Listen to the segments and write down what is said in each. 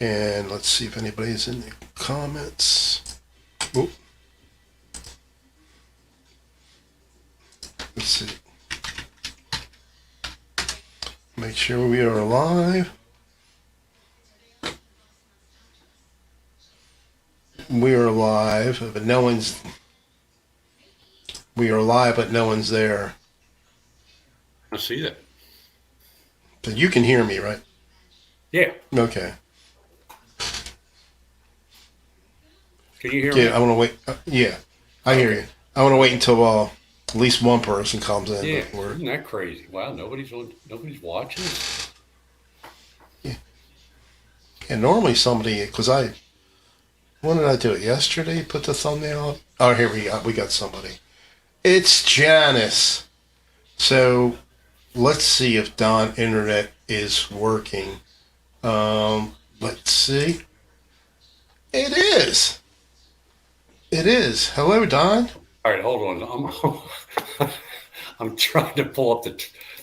And let's see if anybody's in the comments. Oh, let's see. Make sure we are live. We are live, but no one's. We are live, but no one's there. I see that. But you can hear me, right? Yeah. Okay. Can you hear me? Yeah, I want to wait. Yeah, I hear you. I want to wait until at least one person comes in Yeah. before. Isn't that crazy? Wow, nobody's watching. And normally somebody, because when did I do it? Yesterday? Put the thumbnail up? Oh, here we got somebody. It's Janice. So let's see if Don Internet is working. Let's see. It is. It is. Hello, Don. All right, hold on. I'm trying to pull up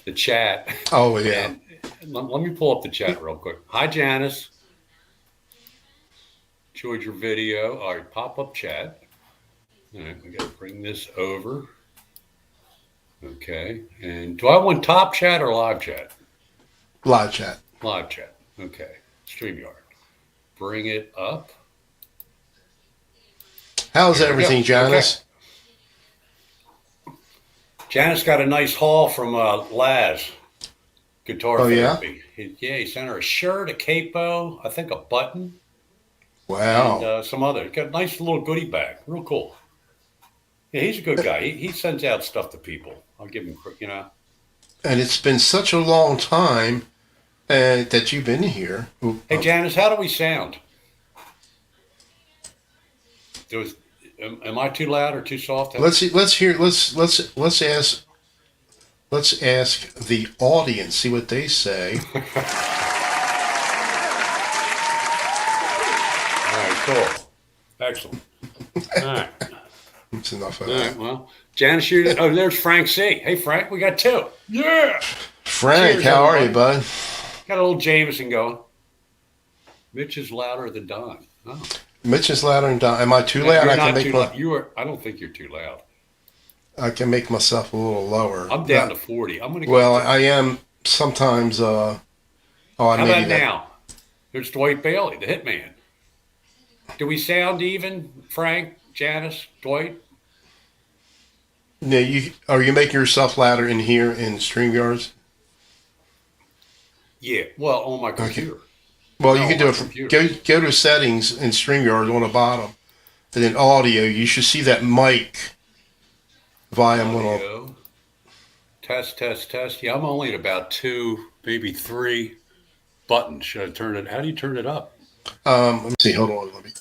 the chat. Oh yeah. And let me pull up the chat real quick. Hi, Janice. Enjoyed your video. All right, pop up chat. All right, we got to bring this over. Okay. And do I want top chat or live chat? Live chat. Live chat. Okay. StreamYard. Bring it up. How's everything, Janice? Okay. Janice got a nice haul from Laz Guitar Therapy. Yeah? He sent her a shirt, a capo, I think a button, Wow. and some other. Got a nice little goodie bag. Real cool. Yeah, he's a good guy. He sends out stuff to people. I'll give him, And it's been such a long time that you've been here. Hey, Janice, how do we sound? Am I too loud or too soft? Let's see. Let's ask the audience. See what they say. All right, cool, excellent. All right. It's enough of All that. right, well, Janice, there's Frank C. Hey, Frank, we got two. Yeah. Frank, Cheers, how are you, everybody. bud? Got a little Jameson going. Mitch is louder than Don. Oh. Mitch is louder than Don. Am I too loud? You're I not can make too my, loud. I don't think you're too loud. I can make myself a little lower. I'm down to 40. I'm going to go. Well, I am sometimes. How about now? There's Dwight Bailey, the hitman. Do we sound even, Frank, Janice, Dwight? Yeah, are you making yourself louder in here in StreamYards? Yeah. Well, on my computer. Okay. Well, No, you can do it. Go to settings in StreamYard on the bottom, and then audio. You should see that mic volume Audio. Test. Yeah, I'm only at about 2, maybe 3 buttons. Should I turn it? How do you turn it up? Let me see. Hold on. Let me.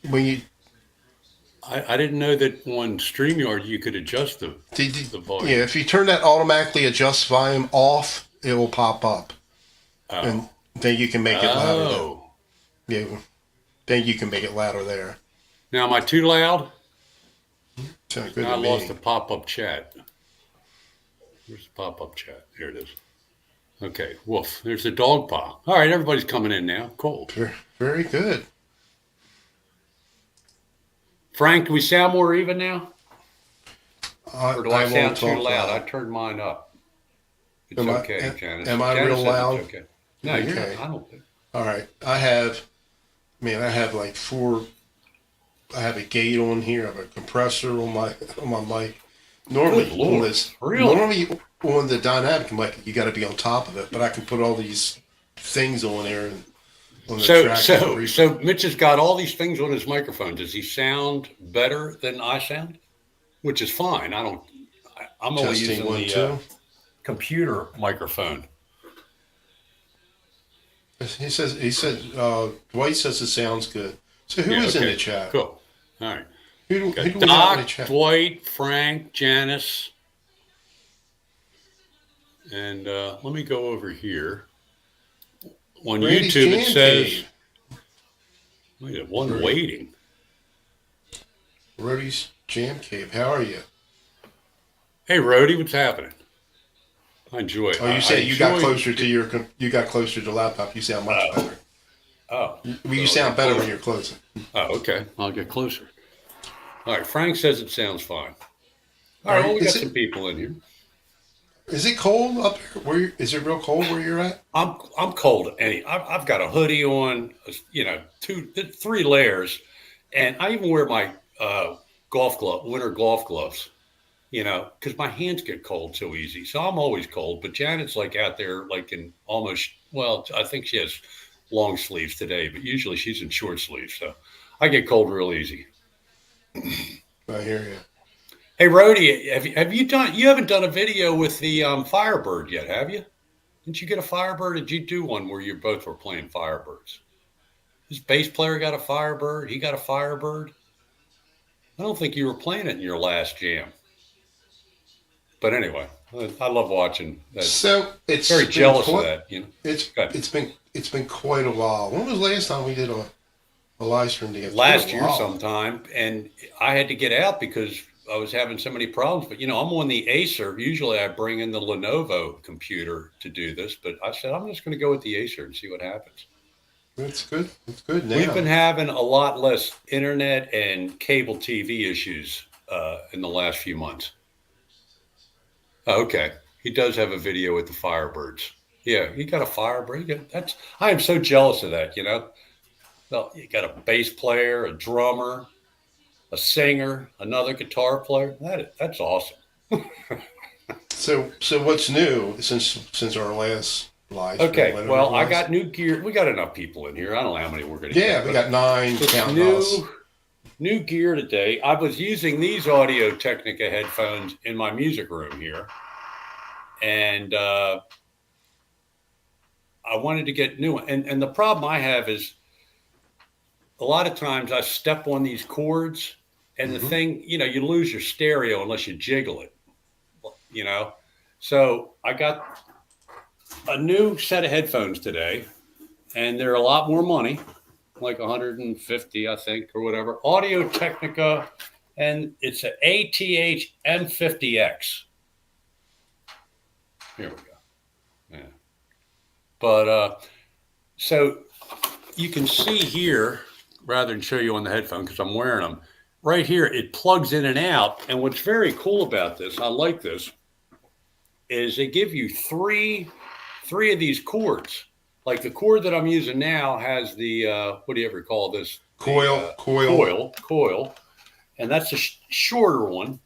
When you I didn't know that on StreamYard you could adjust the volume. Yeah, if you turn that automatically adjust volume off, it will pop up, and then you can make it louder. Oh. Yeah, then you can make it louder there. Now, am I too loud? Sounds good Now I to me. lost the pop-up chat. Where's the pop-up chat? There it is. Okay, woof. There's the dog paw. All right, everybody's coming in now. Cool. Very good. Frank, do we sound more even now? Or do I won't sound too talk loud? I turned mine up. It's okay, Janice. Am I Janice real says loud? It's okay. No, you're Okay. not. I don't think. All right. I have like 4. I have a gate on here. I have a compressor on my mic. Normally Good Lord. on this, Really? normally on the dynamic mic, you got to be on top of it. But I can put all these things on there and on the track. So Mitch has got all these things on his microphone. Does he sound better than I sound? Which is fine. I'm only Testing using 1 the 2. computer microphone. He said Dwight says it sounds good. So who is in the chat? Cool. All right. Who do we have in the Doc, chat? Dwight, Frank, Janice. And let me go over here. On Randy's YouTube, Jam it says, Cave. we have one waiting. Rhodey's Jam Cave. How are you? Hey, Rhodey, what's happening? I enjoy it. Oh, you said you got closer to you got closer to the laptop. You sound much better. Oh, Well, you sound better when you're closer. oh, okay. I'll get closer. All right. Frank says it sounds fine. All All right. right. Well, we got some people in here. Is it cold up here? Is it real cold where you're at? I'm cold. I've got a hoodie on. You know, 3 layers, and I even wear my winter golf gloves. You know, because my hands get cold so easy. So I'm always cold. But Janet's like out there, like in almost. Well, I think she has long sleeves today, but usually she's in short sleeves. So I get cold real easy. I hear you. Hey, Rhodey, have you done? You haven't done a video with the Firebird yet, have you? Didn't you get a Firebird? Did you do one where you both were playing Firebirds? His bass player got a Firebird. He got a Firebird. I don't think you were playing it in your last jam. But anyway, I love watching that. So it's Very jealous of that. You know, it's been quite a while. When was the last time we did a live stream together? Last year sometime, and I had to get out because I was having so many problems. But you know, I'm on the Acer. Usually, I bring in the Lenovo computer to do this, but I said I'm just going to go with the Acer and see what happens. That's good. It's good now. We've been having a lot less internet and cable TV issues in the last few months. Oh, okay, he does have a video with the Firebirds. Yeah, he got a Firebird. I am so jealous of that. You know, well, you got a bass player, a drummer, a singer, another guitar player. That's awesome. So what's new since our last live stream? Okay, well, I got new gear. We got enough people in here. I don't know how many we're going to get. Yeah, we got 9 counting us. New gear today. I was using these Audio Technica headphones in my music room here, and I wanted to get new. And the problem I have is a lot of times I step on these cords, and the thing, you know, you lose your stereo unless you jiggle it. You know, so I got a new set of headphones today, and they're a lot more money, like 150, I think, or whatever. Audio Technica, and it's an ATH M50X. Here we go. Yeah. But so you can see here, rather than show you on the headphone because I'm wearing them, right here, it plugs in and out. And what's very cool about this, I like this, is they give you three of these cords. Like the cord that I'm using now has the what do you ever call this? Coil, and that's a shorter one.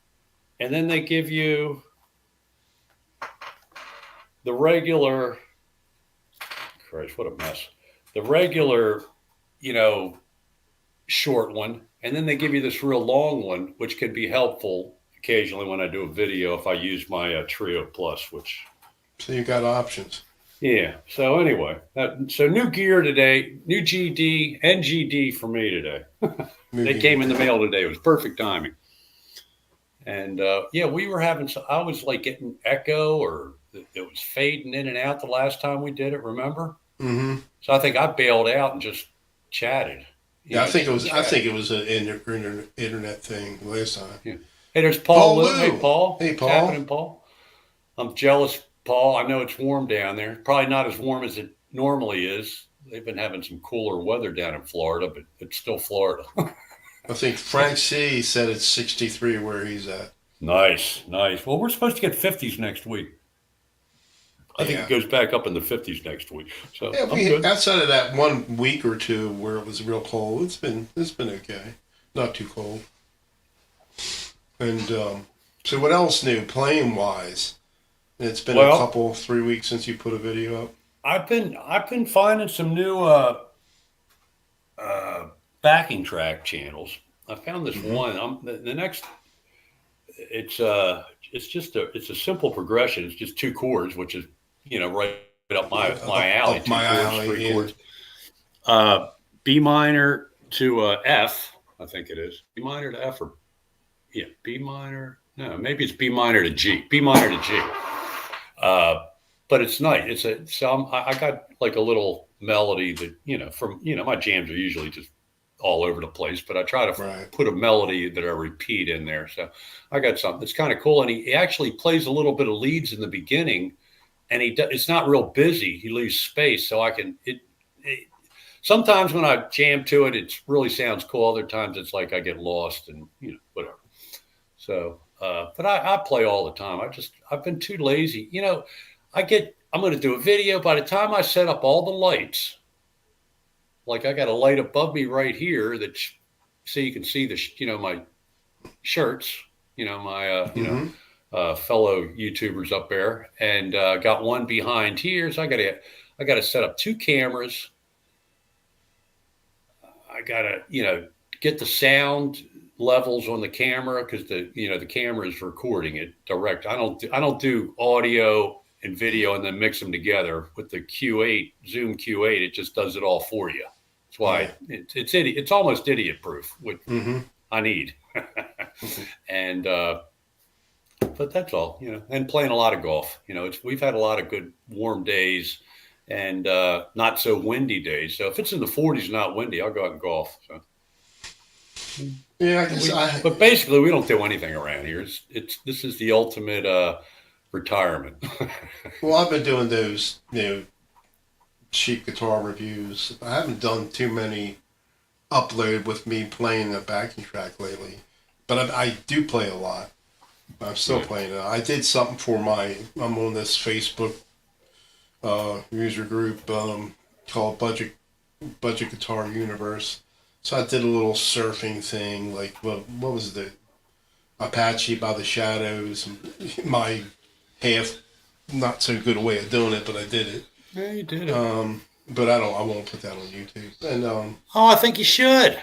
And then they give you the regular. Christ, what a mess! The regular, you know, short one, and then they give you this real long one, which can be helpful occasionally when I do a video if I use my Trio Plus, which. So you got options. Yeah. So anyway, so new gear today, new GD and GD for me today. They came in the mail today. It was perfect timing. And yeah, we were having. I was like getting echo, or it was fading in and out the last time we did it. Remember? Mm-hmm. So I think I bailed out and just chatted. Yeah, I think it was an internet thing last time. Yeah. Hey, there's Paul. Lou. Hey, Paul. Hey, Paul. What's happening, Paul? I'm jealous, Paul. I know it's warm down there. Probably not as warm as it normally is. They've been having some cooler weather down in Florida, but it's still Florida. I think Frank C. said it's 63 where he's at. Nice. Well, we're supposed to get 50s next week. I think it goes back up in the 50s next week. So yeah, outside of that 1 week or two where it was real cold, it's been okay. Not too cold. And so what else new playing wise? It's been a 3 weeks since you put a video up. I've been finding some new backing track channels. I found this one. The next. It's a simple progression. It's just 2 chords, which is right up my alley. Up my alley. 3 chords. B minor to F, I think it is. B minor to F, or B minor. No, maybe it's B minor to G. B minor to G. But it's nice. I got like a little melody that from my jams are usually just all over the place, but I try to put a melody that I repeat in there. So I got something that's kind of cool, and he actually plays a little bit of leads in the beginning and it's not real busy. You lose space, so I can it. Sometimes when I jam to it, it really sounds cool. Other times it's like I get lost and whatever. So, but I play all the time. I've been too lazy. I'm going to do a video. By the time I set up all the lights, like I got a light above me right here that so you can see my shirts, my fellow YouTubers up there, and got one behind here. So I got to set up two cameras. I got to get the sound levels on the camera because the camera is recording it direct. I don't do audio and video and then mix them together with the Q8 Zoom Q8. It just does it all for you. That's why it's almost idiot proof. What I need, and but that's all. And playing a lot of golf. We've had a lot of good warm days and not so windy days. So if it's in the 40s, not windy, I'll go out and golf. So. Yeah, I guess but basically, we don't do anything around here. This is the ultimate retirement. Well, I've been doing those, cheap guitar reviews. I haven't done too many upload with me playing a backing track lately, but I do play a lot. I'm still playing it. I did something for I'm on this Facebook user group called Budget Guitar Universe. So I did a little surfing thing, like what was the Apache by the Shadows. My half not so good way of doing it, but I did it. Yeah, you did it. But I won't put that on YouTube. And I think you should.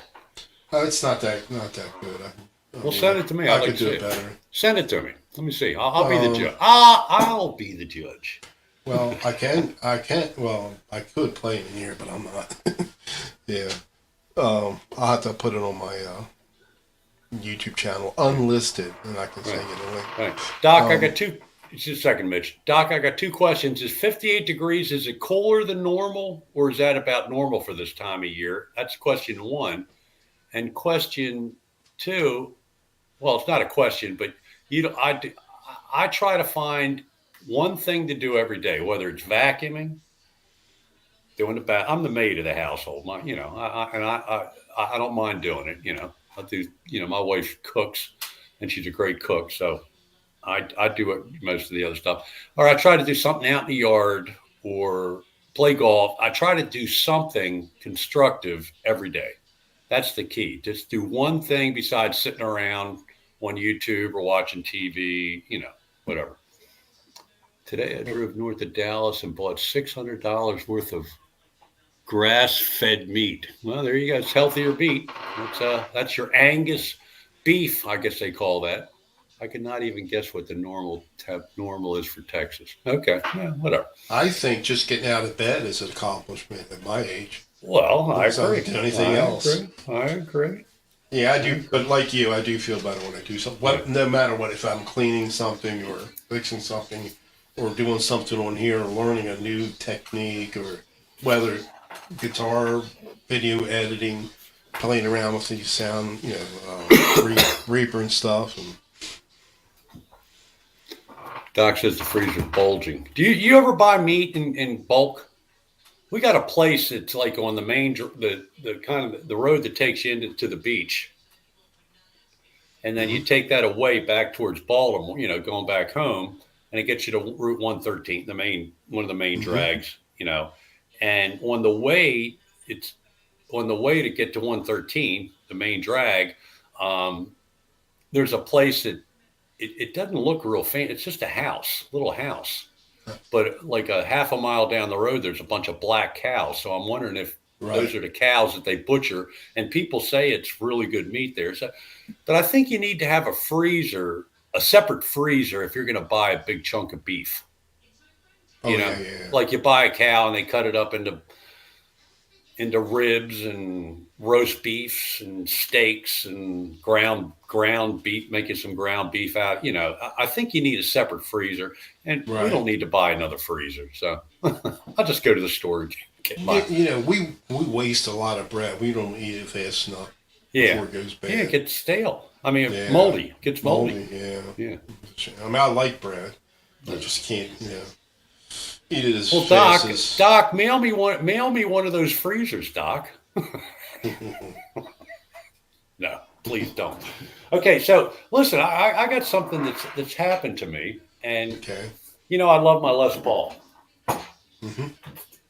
It's not that good. Well, send it to me. I I'd like could to do see it better. Send it to me. Let me see. I'll be the judge. I'll be the judge. Well, I can't. Well, I could play it in here, but I'm not. Yeah. I'll have to put it on my YouTube channel, unlisted, and I can send you the link. Right. Doc, I got two. Just a second, Mitch. Doc, I got two questions. Is 58 degrees, is it cooler than normal, or is that about normal for this time of year? That's question one. And question two, well, it's not a question, but I try to find one thing to do every day, whether it's vacuuming, doing the bath. I'm the maid of the household. I don't mind doing it. I do. My wife cooks, and she's a great cook, so I do it, most of the other stuff. Or I try to do something out in the yard or play golf. I try to do something constructive every day. That's the key. Just do one thing besides sitting around on YouTube or watching TV. Whatever. Today I drove north of Dallas and bought $600 worth of grass-fed meat. Well, there you go. It's healthier meat. That's your Angus beef, I guess they call that. I could not even guess what the normal is for Texas. Okay, yeah, whatever. I think just getting out of bed is an accomplishment at my age. Well, I Because I agree. don't do anything else. I agree. Yeah, I do. But like you, I do feel better when I do something. No matter what, if I'm cleaning something or fixing something or doing something on here or learning a new technique or whether guitar, video editing, playing around with the sound, Reaper and stuff. And Doc says the freezer's bulging. Do you ever buy meat in bulk? We got a place that's like on the main, the kind of the road that takes you into the beach. And then you take that away back towards Baltimore, going back home, and it gets you to Route 113, one of the main drags, and on the way to get to 113, the main drag, there's a place that it doesn't look real fancy. It's just a little house. But like a half a mile down the road, there's a bunch of black cows. So I'm wondering if those are the cows that they butcher. And people say it's really good meat there. So, but I think you need to have a separate freezer if you're going to buy a big chunk of beef. Like you buy a cow and they cut it up into ribs and roast beefs and steaks and ground beef, making some ground beef out. I think you need a separate freezer, and we don't need to buy another freezer. So I'll just go to the store and get mine. we waste a lot of bread. We don't eat it fast enough before it goes bad. Yeah, it gets stale. I mean, moldy. It gets moldy. Yeah. I mean, I like bread. I just can't, eat it as Well, fast Doc, as. Doc, mail me one of those freezers, Doc. No, please don't. Okay, so listen, I got something that's happened to me, and Okay. I love my Les Paul, Hmm.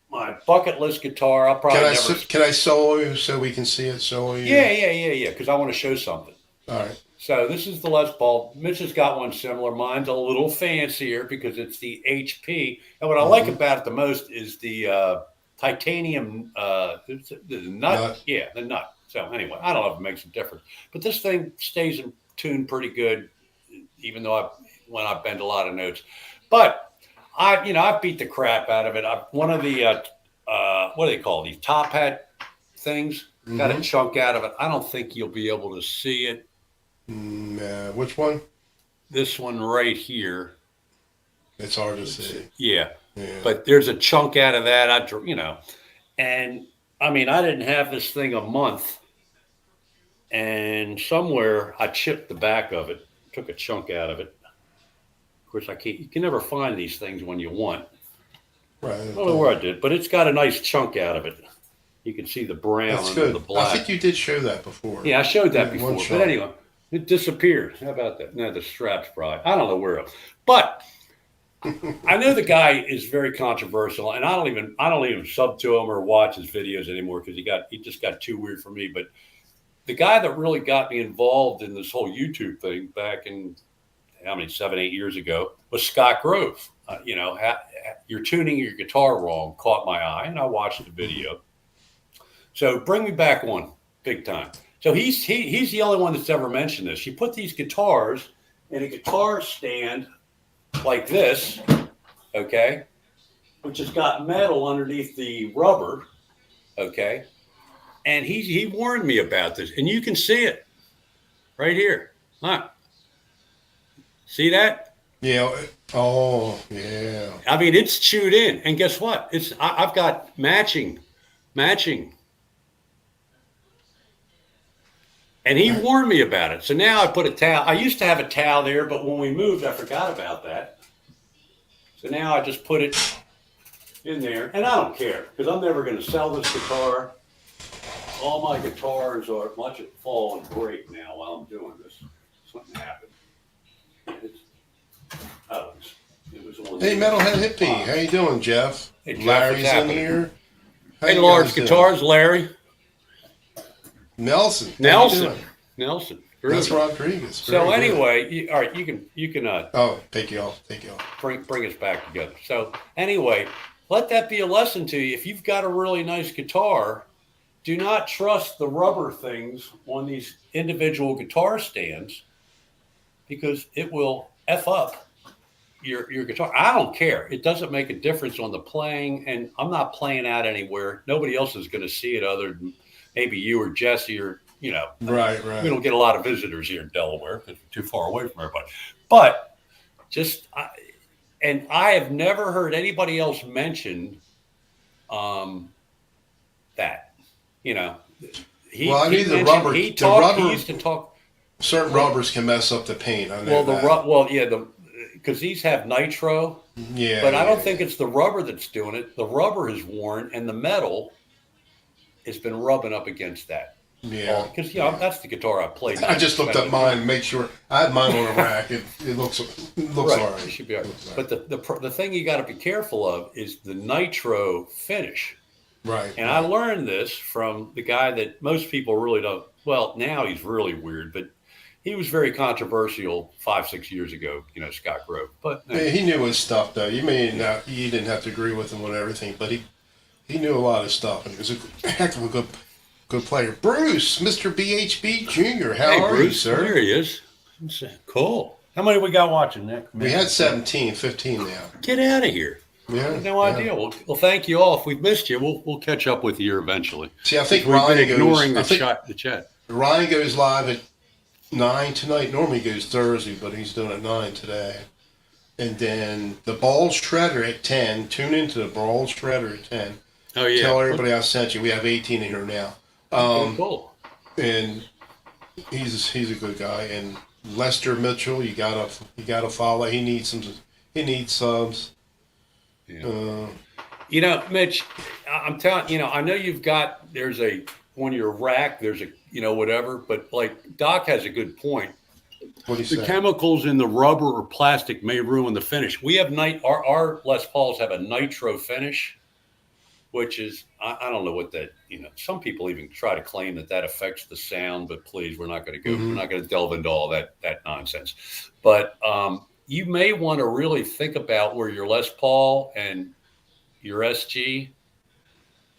my bucket list guitar. I'll Can probably I never. can I solo you so we can see it? Solo you. Yeah, because I want to show something. All right. So this is the Les Paul. Mitch has got one similar. Mine's a little fancier because it's the HP. And what I like Hmm. about it the most is the titanium the nut. Not. Yeah, the nut. So anyway, I don't know if it makes a difference, but this thing stays in tune pretty good, even though when I bend a lot of notes. But I beat the crap out of it. One of the what do they call these top hat things? Got a Hmm. chunk out of it. I don't think you'll be able to see it. Which one? This one right here. It's hard to see. Yeah, Yeah. but there's a chunk out of that. And I mean, I didn't have this thing a month, and somewhere I chipped the back of it, took a chunk out of it. Of course, I can't. You can never find these things when you want. Right. I don't know where I did, but it's got a nice chunk out of it. You can see the brown That's under good. the I black. think you did show that before. Yeah, I showed that Yeah, one before. shot. But anyway, it disappeared. How about that? No, the strap's probably. I don't know where. But I know the guy is very controversial, and I don't even sub to him or watch his videos anymore because he just got too weird for me. But the guy that really got me involved in this whole YouTube thing back in how many 7, 8 years ago was Scott Grove. You're tuning your guitar wrong caught my eye, and I watched the video. So bring me back one big time. So he's the only one that's ever mentioned this. You put these guitars in a guitar stand like this, okay, which has got metal underneath the rubber, okay. And he warned me about this, and you can see it right here. Huh? See that? Yeah. Oh, yeah. I mean, it's chewed in, and guess what? I've got matching. And he warned me about it. So now I put a towel. I used to have a towel there, but when we moved, I forgot about that. So now I just put it in there, and I don't care because I'm never going to sell this guitar. All my guitars are much at fall and break now while I'm doing this. Something happened. It was on. Hey, Metalhead Hippie. How you doing, Jeff? Hey, Jeff, Larry's what's in happening? here. How Hey, you large guys doing? guitars, Larry. Nelson. How you Nelson. doing? Nelson. That's Groovy. Rodriguez. So Very good. anyway, all right, you can Oh, take you off. bring us back together. So anyway, let that be a lesson to you. If you've got a really nice guitar, do not trust the rubber things on these individual guitar stands because it will F up your guitar. I don't care. It doesn't make a difference on the playing, and I'm not playing out anywhere. Nobody else is going to see it other than maybe you or Jesse or Right. we don't get a lot of visitors here in Delaware because we're too far away from everybody. But I have never heard anybody else mention that. Well, I mean, the mentioned- rubber- He the talked. rubber- He used to talk. Certain rubbers can mess up the paint. I know that. Because these have nitro, Yeah. but I don't yeah. think it's the rubber that's doing it. The rubber is worn, and the metal has been rubbing up against that. Yeah. Because that's the guitar I played. I just looked at mine, make sure I had mine on a rack. It looks Right, all right. it should be all right. Looks all right. But the thing you got to be careful of is the nitro finish. Right. And I learned this from the guy that most people really don't. Well, now he's really weird, but he was very controversial 5, 6 years ago. Scott Grove. But Yeah, he knew his stuff, though. You didn't have to agree with him on everything, but he knew a lot of stuff, and he was a heck of a good player. Bruce, Mr. BHB Jr. How hey, are Bruce, you, sir? there he is. Cool. How many we got watching, Nick? We had 17, 15 now. Get out of here. Yeah. No yeah. idea. Well, thank you all. If we've missed you, we'll catch up with you eventually. See, I think We've been Ryan ignoring goes. the chat. Ryan goes live at 9 tonight. Normally he goes Thursday, but he's doing it at 9 today. And then the Ball Shredder at 10. Tune into the Ball Shredder at 10. Oh yeah. Tell everybody I sent you. We have 18 in here now. Cool. And he's a good guy. And Lester Mitchell, you gotta follow. He needs subs. Yeah. Uh, Mitch, I'm telling I know there's a on your rack, there's a whatever, but like Doc has a good point. what do you The say? chemicals in the rubber or plastic may ruin the finish. We have our Les Pauls have a nitro finish, which is I don't know what that some people even try to claim that affects the sound, but please, we're Hmm. not going to delve into all that nonsense. But you may want to really think about where your Les Paul and your SG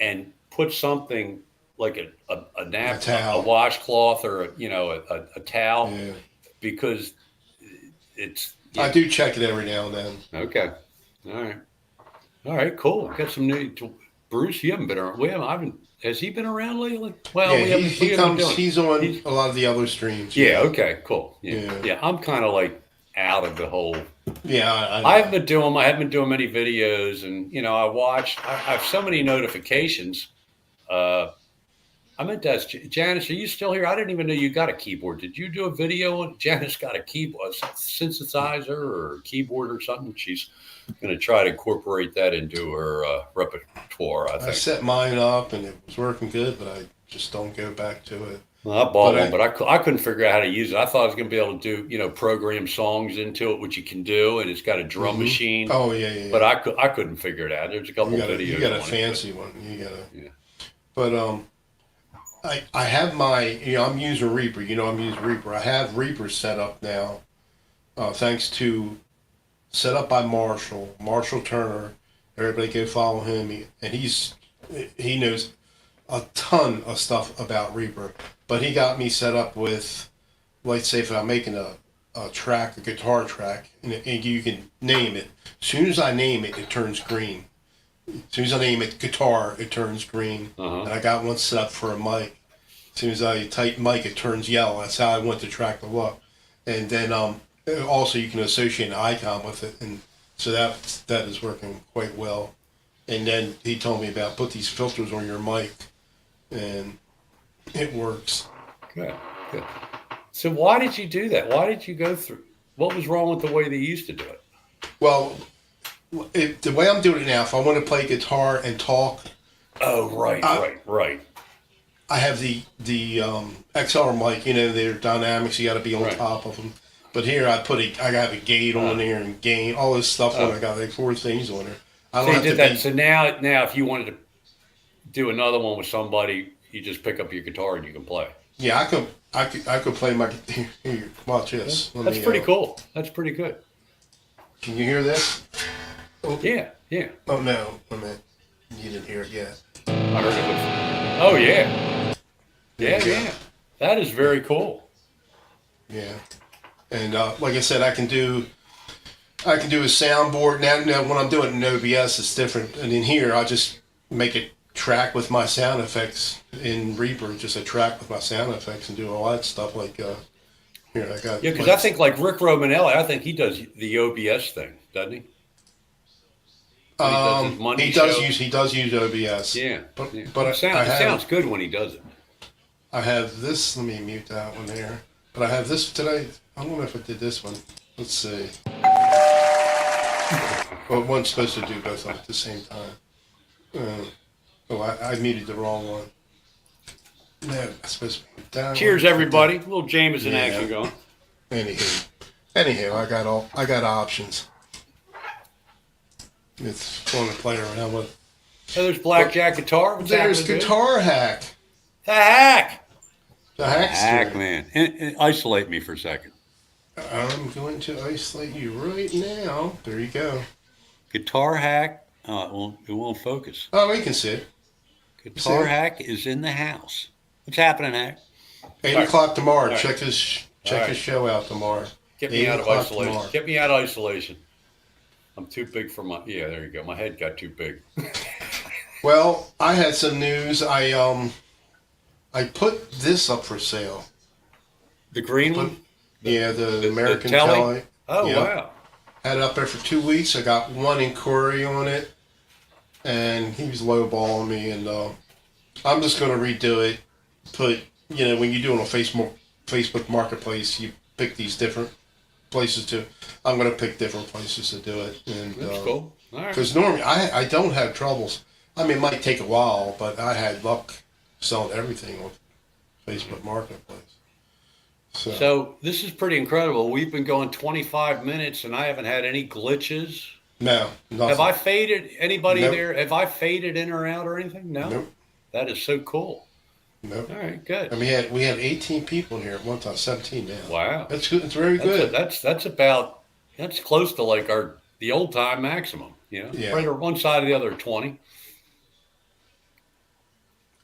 and put something like A a towel. washcloth or a towel, Yeah. because it's I yeah. do check it every now and then. Okay. All right. All right. Cool. Got some new. Bruce, you haven't been around. We haven't. I haven't. Has he been around lately? Well, Yeah, we haven't. he We haven't been comes. doing it. He's on He's. a lot of the other streams. Yeah. Yeah. Okay. Cool. Yeah. Yeah. Yeah. I'm kind of like out of the whole. Yeah. I haven't been doing. I haven't been doing many videos, and I watched. I have so many notifications. Uh, I meant to ask Janice, are you still here? I didn't even know you got a keyboard. Did you do a video on Janice got a keyboard, a synthesizer or a keyboard or something? She's going to try to incorporate that into her repertoire, I I think. set mine up and it was working good, but I just don't go back to it. Well, I bought But one, but I couldn't figure out how to use it. I thought I was going to be able to do, program songs into it, which you can do, and it's got a drum hmm machine. Oh yeah, yeah, But yeah. I couldn't figure it out. There's a couple videos. You got a on fancy one. You got a. Yeah. But I have my I'm using Reaper. I'm using Reaper. I have Reaper set up now, thanks to set up by Marshall Turner. Everybody go follow him. He knows a ton of stuff about Reaper. But he got me set up with, let's say, if I'm making a track, a guitar track, and you can name it. As soon as I name it, it turns green. As soon as I name it guitar, it turns green. Uh-huh. And I got one set up for a mic. As soon as I type mic, it turns yellow. That's how I want the track to look. And then also you can associate an icon with it, and so that is working quite well. And then he told me about put these filters on your mic, and it works. Good. Good. So why did you do that? Why did you go through? What was wrong with the way they used to do it? Well, the way I'm doing it now, if I want to play guitar and talk, Oh, right, right. I have the XLR mic. They're dynamics. You got to be on Right. top of them. But here I got a gate on there and gain all this stuff on. I got like 4 things on there. I So don't you have did to that. be. So now, if you wanted to do another one with somebody, you just pick up your guitar and you can play. Yeah, I could play my. Here, watch this. That's pretty cool. That's pretty good. Can you hear this? Yeah, yeah. Oh no, I mean, you didn't hear it yet. I heard it was. Oh yeah, There you go. yeah. That is very cool. Yeah, and like I said, I can do a soundboard now. When I'm doing it in OBS, it's different. And in here, I just make a track with my sound effects in Reaper, just a track with my sound effects, and do all that stuff. Like here, I got. Yeah, because I think like Rick Romanelli, I think he does the OBS thing, doesn't he? When he does his money show. He does use OBS. Yeah, but yeah. but It sounds good when he does it. I have this. Let me mute that one there. But I have this today. I wonder if I did this one. Let's see. Well, one's supposed to do both at the same time. I muted the wrong one. No, I'm supposed to mute that Cheers, one. everybody. A little Jameson Yeah. action going. Anyhow, I got options. It's fun to play around with. So there's Blackjack guitar. What's There's happening, dude? Guitar Hack. The hack. The Hackster. Hack, man. And isolate me for a second. I'm going to isolate you right now. There you go. Guitar hack. It won't focus. Oh, we can see it. Guitar See? hack is in the house. What's happening, Hack? 8 All right. o'clock tomorrow. All right. Check his All right. show out tomorrow. Get me 8 out of o'clock isolation. tomorrow. Get me out of isolation. I'm too big for my. Yeah, there you go. My head got too big. Well, I had some news. I put this up for sale. The green one. Yeah, the American telly? Telly. Oh Yeah. wow. Had it up there for 2 weeks. I got one inquiry on it, and he was lowballing me. And I'm just going to redo it. Put when you do it on Facebook Marketplace, you pick these different places to. I'm going to pick different places to do it. And That's cool. All right. Because normally I don't have troubles. I mean, it might take a while, but I had luck selling everything on Facebook Marketplace. So, So this is pretty incredible. We've been going 25 minutes and I haven't had any glitches. no, Have nothing. I faded anybody Nope, there? Have I faded in or out or anything? No. nope, That is so cool. nope. All right, good. And we had 18 people in here at one time, 17 now. Wow. That's good. It's very That's a, good. that's about that's close to like the old time maximum, Yeah. Right or one side or the other 20.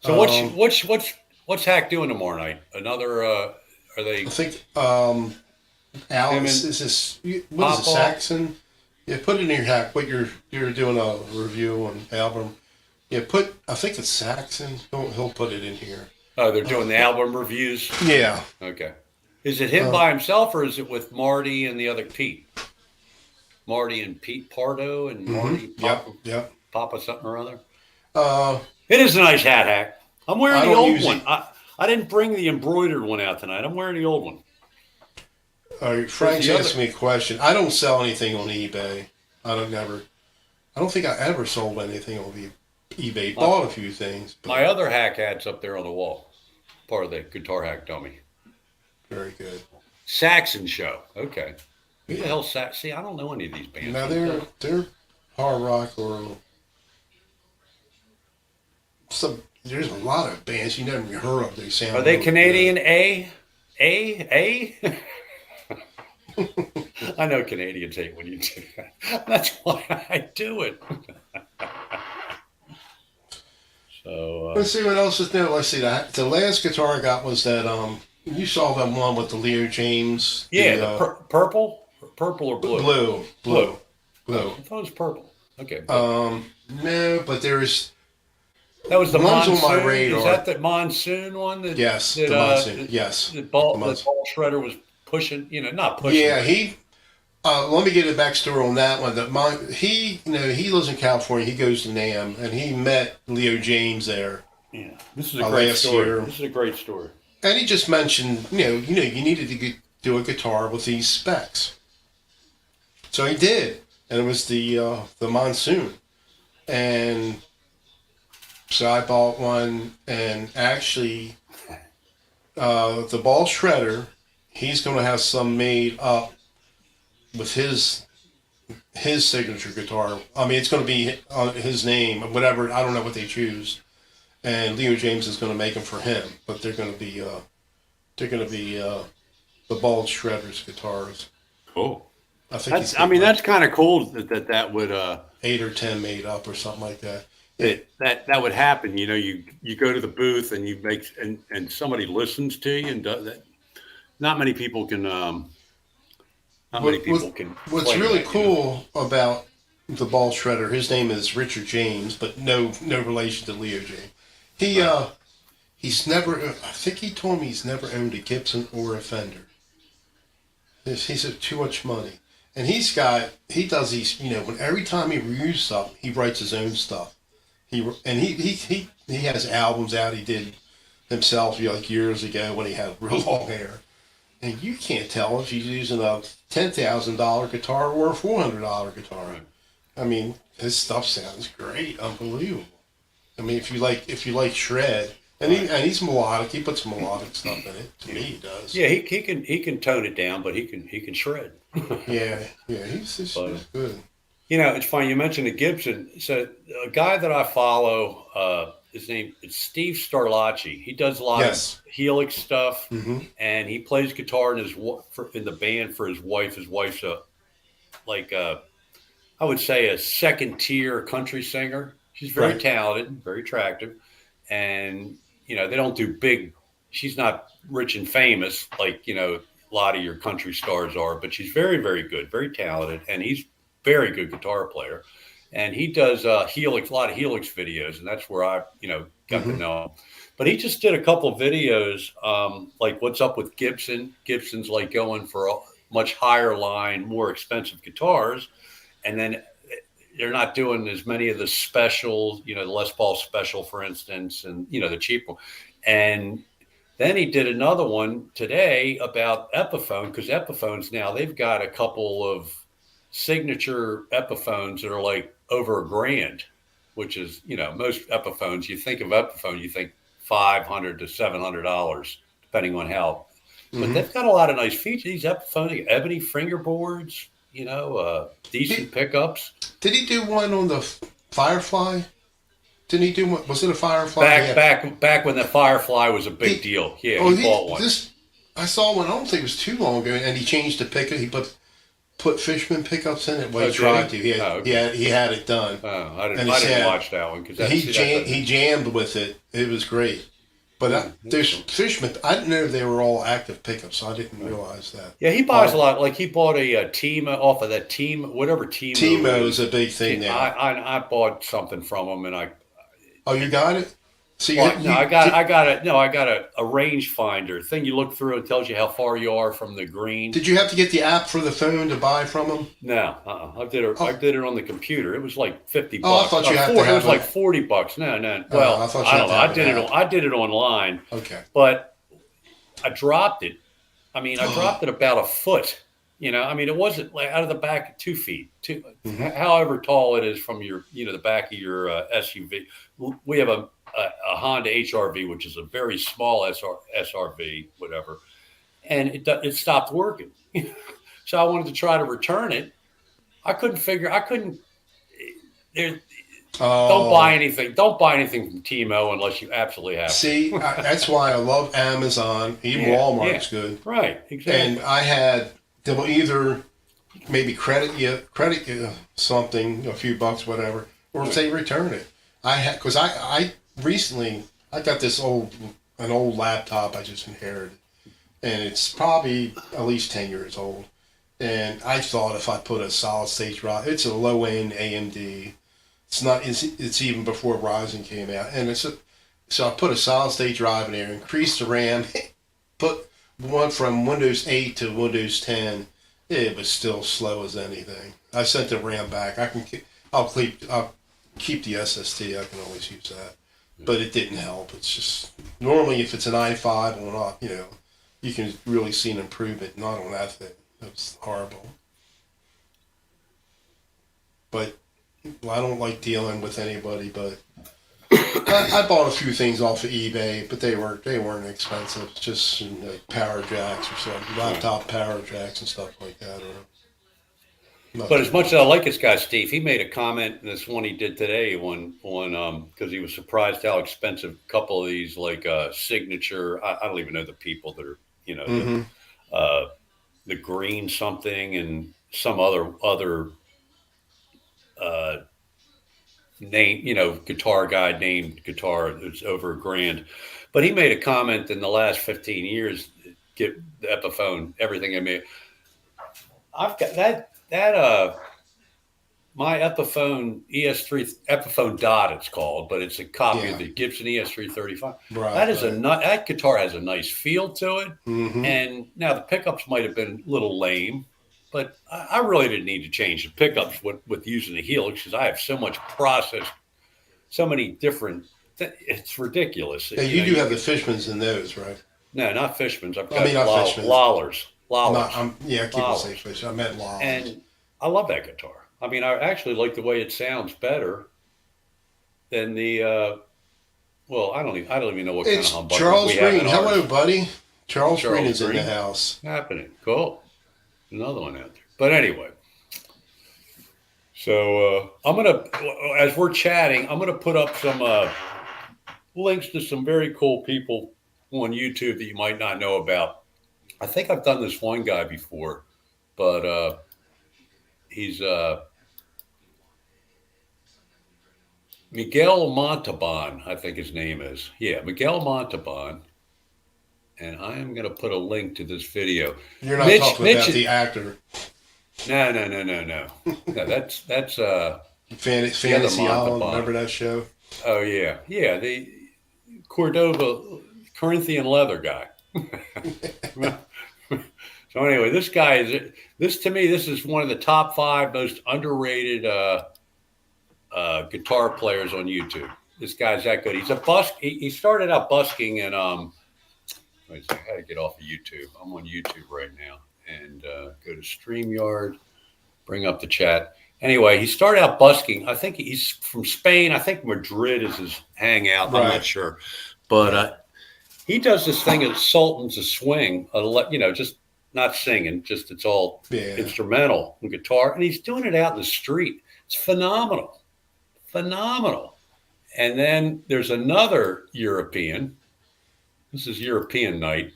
So Um, what's Hack doing tomorrow night? Another are they I think him Alex and is this. What is it? Pop off? Saxon. Yeah, put it in your hack. What you're doing a review on album. Yeah, put. I think it's Saxon. He'll put it in here. Oh, they're doing the album reviews. Yeah. Okay. Is it him Uh, by himself or is it with Marty and the other Pete? Marty and Pete Pardo and Marty Yep. Papa, Yep. Papa something or other? Uh, It is a nice hat, Hack. I'm wearing I the don't old use one. it. I didn't bring the embroidered one out tonight. I'm wearing the old one. Frank's the asked other- me a question. I don't sell anything on eBay. I don't think I ever sold anything on eBay. Bought a few things, but My other hack hat's up there on the wall. Part of the guitar hack dummy. very good. Saxon Show. Okay. Who the Yeah. hell See, I don't know any of these bands. Now they're hard rock or some. There's a lot of bands you never even heard of. They sound. Are they really Canadian? A? I know Canadians hate when you do that. That's why I do it. So Let's see what else is new. Let's see. The last guitar I got was that you saw that one with the Leo James. yeah, the, the purple or blue? blue. I thought it was purple. Okay. No, but there's That was the one's on monsoon. my radar. Is that the monsoon one? That, yes, that, the Monsoon. Yes, The ball, the the Monsoon. ball shredder was pushing. Not pushing. Yeah, he. Let me get a backstory on that one. He lives in California. He goes to NAMM, and he met Leo James there. Yeah. This is a great Last story. year. This is a great story. And he just mentioned, you needed to do a guitar with these specs. So he did, and it was the Monsoon, and so I bought one, and actually, the ball shredder, he's going to have some made up with his signature guitar. I mean, it's going to be on his name, whatever. I don't know what they choose, and Leo James is going to make them for him, but they're going to be the ball shredder's guitars. Cool. I think he's That's. I mean, getting like that's kind of cool that would 8 or 10 made up or something like that. that would happen. You go to the booth and you make and somebody listens to you and does that. Not many people can. Not many people can. What's claim really that, you know? cool about the ball shredder, his name is Richard James, but no relation to Leo James. He's never. I think he told me he's never owned a Gibson or a Fender. He said too much money, and he does these. When every time he reviews stuff, he writes his own stuff. He has albums out he did himself like years ago when he had real long hair. And you can't tell if he's using a $10,000 guitar or a $400 guitar. Right. I mean, his stuff sounds great, unbelievable. I mean, if you like shred, and he's melodic, he puts melodic stuff in it. To me, he does. Yeah, he can tone it down, but he can shred. yeah, he's good. It's funny you mentioned the Gibson. So a guy that I follow, his name is Steve Starlacci. He does a lot Yes. of Helix stuff, Mm-hmm. and he plays guitar in the band for his wife. His wife's I would say a second tier country singer. She's very Right. talented, very attractive, and they don't do big. She's not rich and famous like a lot of your country stars are, but she's very, very good, very talented, and he's very good guitar player. And he does a lot of Helix videos, and that's where I got to know him. But he just did a couple of videos, like what's up with Gibson. Gibson's like going for a much higher line, more expensive guitars, and then they're not doing as many of the specials, the Les Paul special, for instance, and the cheap one. And then he did another one today about Epiphone, because Epiphones now they've got a couple of signature Epiphones that are like over $1,000, which is, most Epiphones. You think of Epiphone, you think $500 to $700, depending on how. But Hmm. they've got a lot of nice features. These Epiphones, ebony fingerboards, decent pickups. Did he do one on the Firefly? Didn't he do one? Was it a Firefly? Back Yeah. back back when the Firefly was a big He, deal. Yeah, oh, he bought one. this. I saw one. I don't think it was too long ago, and he changed the pickup. He put Fishman pickups in it. Well, Oh, he did tried he? to. Oh, okay. He had it done, Oh, I didn't. and he I didn't said watch that one because he jammed with it. It was great. But there's Fishman. I didn't know they were all active pickups, so I didn't realize that. Yeah, he buys a lot. Like he bought a Timo off of that Team, whatever Timo is a big thing now. I bought something from him, and Oh, you got it. So no, I got a rangefinder thing. You look through, it tells you how far you are from the green. did you have to get the app for the phone to buy from him? No, I did it. Oh. I did it on the computer. It was like $50. Oh, I thought you had to It have was like a- $40. No. Oh, Well, I thought you I had don't to know. have an app. I did it online, Okay. but I dropped it. I mean, I dropped it about a foot. It wasn't like out of the back 2 feet, however tall it is from your, the back of your SUV. We have a Honda HRV, which is a very small SRV, whatever, and it stopped working. So I wanted to try to return it. I couldn't. There, don't buy Oh, anything. Don't buy anything from Timo unless you absolutely have to. see, that's why I love Amazon. Even Yeah, Walmart's yeah. good. Right, exactly. And I had they will either maybe credit you something, a few bucks, whatever, or say return it. I had because I recently I got an old laptop I just inherited, and it's probably at least 10 years old. And I thought if I put a solid state drive, it's a low end AMD. It's not. It's even before Ryzen came out, and so I put a solid state drive in there, increased the RAM, put one from Windows 8 to Windows 10. It was still slow as anything. I sent the RAM back. I'll keep the SSD. I can always use that, but it didn't help. It's just normally if it's an i5 or not, you can really see an improvement. Not on that thing. It was horrible. But I don't like dealing with anybody. But I bought a few things off of eBay, but they weren't expensive. Just like power jacks or something, laptop power jacks and stuff like that. But as much as I like this guy, Steve, he made a comment in this one he did today on because he was surprised how expensive a couple of these like signature. I don't even know the people that are Mm-hmm. the green something and some other name, guitar guy named guitar that's over $1,000. But he made a comment in the last 15 years, get the Epiphone, everything I made. I've got that my Epiphone ES3 Epiphone Dot it's called, but it's a copy Yeah. of the Gibson ES335. Right. That is right. that guitar has a nice feel to it. Mm-hmm. And now the pickups might have been a little lame, but I really didn't need to change the pickups with using the Helix because I have so much processed, so many different. It's ridiculous. Yeah, you do have the Fishmans in those, right? No, not Fishmans. I've got not Fishmans. Lollers. Yeah, I keep on saying Fish. I meant Lawless. And I love that guitar. I mean, I actually like the way it sounds better than the. Well, I don't even know what It's kind of humbucker Charles we have Green. in Hello, ours. buddy. Charles Green is in Green. the house. Happening. Cool. Another one out there. But anyway, so I'm gonna, as we're chatting, I'm gonna put up some links to some very cool people on YouTube that you might not know about. I think I've done this one guy before, but he's Miguel Montalban, I think his name is. Yeah, Miguel Montalban. And I am going to put a link to this video. You're not talking about the actor. No. No, that's Fantasy Montalban. Island. Remember that show? Oh yeah, the Cordova Corinthian leather guy. So anyway, this guy to me, this is one of the top 5 most underrated guitar players on YouTube. This guy's that good. He's a busk. He started out busking in I had to get off of YouTube. I'm on YouTube right now and go to StreamYard, bring up the chat. Anyway, he started out busking. I think he's from Spain. I think Madrid is his hangout. I'm Right. not sure, but Right. he does this thing at Sultan's a swing. Just not singing, just it's all Yeah. instrumental and guitar, and he's doing it out in the street. It's phenomenal, phenomenal. And then there's another European. This is European night.